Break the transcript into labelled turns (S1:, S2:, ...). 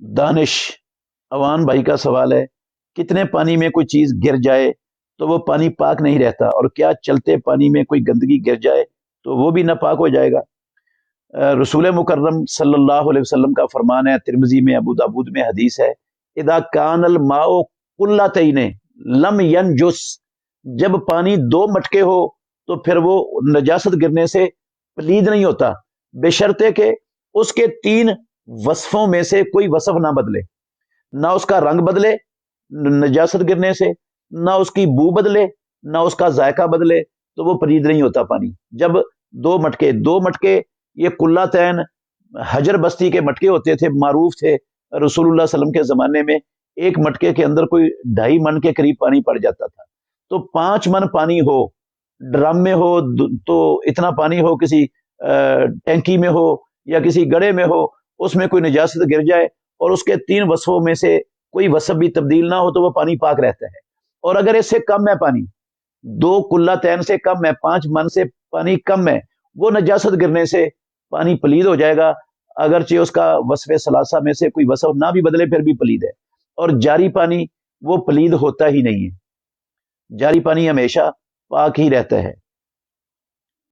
S1: دانش عوان بھائی کا سوال ہے، کتنے پانی میں کوئی چیز گر جائے تو وہ پانی پاک نہیں رہتا، اور کیا چلتے پانی میں کوئی گندگی گر جائے تو وہ بھی ناپاک ہو جائے گا؟ رسول مکرم صلی اللہ علیہ وسلم کا فرمان ہے، ترمذی میں، ابو داود میں حدیث ہے، اذا کان الماء قلتین لم ینجس، جب پانی دو مٹکے ہو تو پھر وہ نجاست گرنے سے پلید نہیں ہوتا، بشرطے کہ اس کے تین وصفوں میں سے کوئی وصف نہ بدلے، نہ اس کا رنگ بدلے نجاست گرنے سے، نہ اس کی بو بدلے، نہ اس کا ذائقہ بدلے، تو وہ پلید نہیں ہوتا پانی۔ جب دو مٹکے یہ کلاتین حجر بستی کے مٹکے ہوتے تھے، معروف تھے رسول اللہ صلی اللہ علیہ وسلم کے زمانے میں، ایک مٹکے کے اندر کوئی 2.5 من کے قریب پانی پڑ جاتا تھا، تو 5 من پانی ہو، ڈرم میں ہو تو اتنا پانی ہو، کسی ٹینکی میں ہو یا کسی گڑھے میں ہو، اس میں کوئی نجاست گر جائے اور اس کے 3 وصفوں میں سے کوئی وصف بھی تبدیل نہ ہو تو وہ پانی پاک رہتا ہے۔ اور اگر اس سے کم ہے پانی، 2 کلاتین سے کم ہے، 5 من سے پانی کم ہے، وہ نجاست گرنے سے پانی پلید ہو جائے گا، اگرچہ اس کا وصف ثلاثہ میں سے کوئی وصف نہ بھی بدلے پھر بھی پلید ہے۔ اور جاری پانی وہ پلید ہوتا ہی نہیں ہے، جاری پانی ہمیشہ پاک ہی رہتا ہے۔